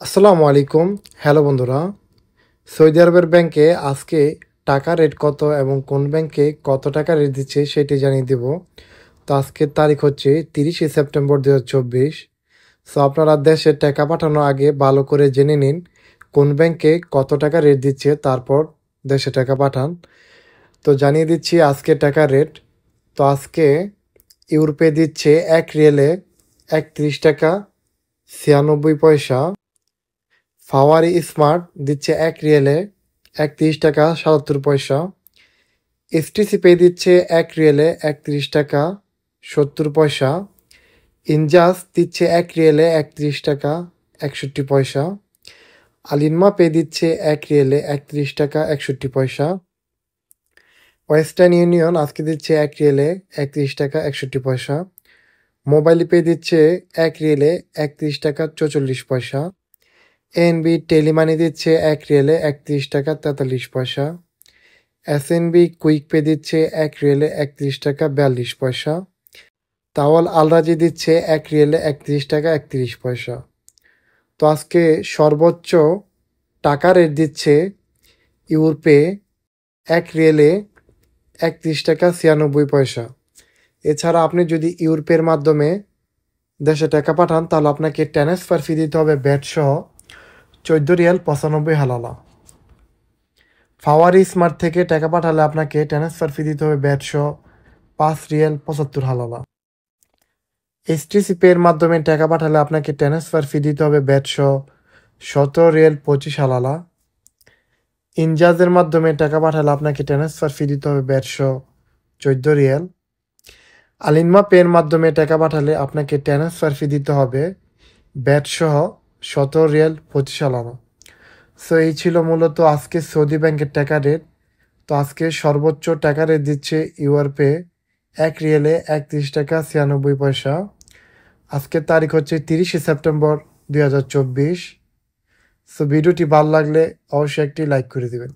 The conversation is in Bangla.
আসসালামু আলাইকুম। হ্যালো বন্ধুরা, সৌদি আরবের ব্যাংকে আজকে টাকা রেট কত এবং কোন ব্যাংকে কত টাকা রেট দিচ্ছে সেটি জানিয়ে দেব। তো আজকের তারিখ হচ্ছে 30শে সেপ্টেম্বর 2024। সো আপনারা দেশে টাকা পাঠানোর আগে ভালো করে জেনে নিন কোন ব্যাংকে কত টাকা রেট দিচ্ছে, তারপর দেশে টাকা পাঠান। তো জানিয়ে দিচ্ছি আজকে টাকা রেট। তো আজকে ইউরোপে দিচ্ছে 1 রিয়েলে 31 টাকা 96 পয়সা। ফাওয়ারি স্মার্ট দিচ্ছে 1 রিয়েলে 31 টাকা 77 পয়সা। এসটিসি পে দিচ্ছে 1 রিয়েলে 31 টাকা 70 পয়সা। ইনজাস দিচ্ছে 1 রিয়েলে 31 টাকা 61 পয়সা। আলিনমা পে দিচ্ছে 1 রিয়েলে 31 টাকা 61 পয়সা। ওয়েস্টার্ন ইউনিয়ন আজকে দিচ্ছে 1 রিয়েলে 31 টাকা 61 পয়সা। মোবাইল পে দিচ্ছে 1 রিয়েলে 31 টাকা 44 পয়সা। এনবি টেলিমানি দিচ্ছে 1 রিয়েলে 31 টাকা 43 পয়সা। এসএনবি কুইক পে দিচ্ছে 1 রিয়েলে 31 টাকা 42 পয়সা। তাওয়াল আলরাজি দিচ্ছে 1 রিয়েলে 31 টাকা 31 পয়সা। তো আজকে সর্বোচ্চ টাকা রেট দিচ্ছে ইউরোপে 1 রিয়েলে 31 টাকা 96 পয়সা। এছাড়া আপনি যদি ইউরোপের মাধ্যমে দেশে টাকা পাঠান তাহলে আপনাকে ট্রান্সফার ফি দিতে হবে ব্যাট সহ 14 রিয়াল 95 হালালা। ফাওয়ারি স্মার্ট থেকে টাকা পাঠালে আপনাকে ট্রান্সফার ফি দিতে হবে ব্যাট সহ 5 রিয়াল 75 হালালা। এইচটিসি পে এর মাধ্যমে টাকা পাঠালে আপনাকে ট্রান্সফার ফি দিতে হবে ব্যাট সহ 17 রিয়াল 25 হালালা। ইনজাজের মাধ্যমে টাকা পাঠালে আপনাকে ট্রান্সফার ফি দিতে হবে ব্যাট সহ 14 রিয়াল। আলিনমা পে এর মাধ্যমে টাকা পাঠালে আপনাকে ট্রান্সফার ফি দিতে হবে ব্যাট সহ 17 রিয়াল 25 হালালা। সো এই ছিল মূলত আজকে সৌদি ব্যাংকের টাকা রেট। তো আজকে সর্বোচ্চ টাকা রেট দিচ্ছে ইউরোপে 1 রিয়েলে 31 টাকা 96 পয়সা। আজকের তারিখ হচ্ছে 30শে সেপ্টেম্বর 2024। সো ভিডিওটি ভালো লাগলে অবশ্যই একটি লাইক করে দিবেন।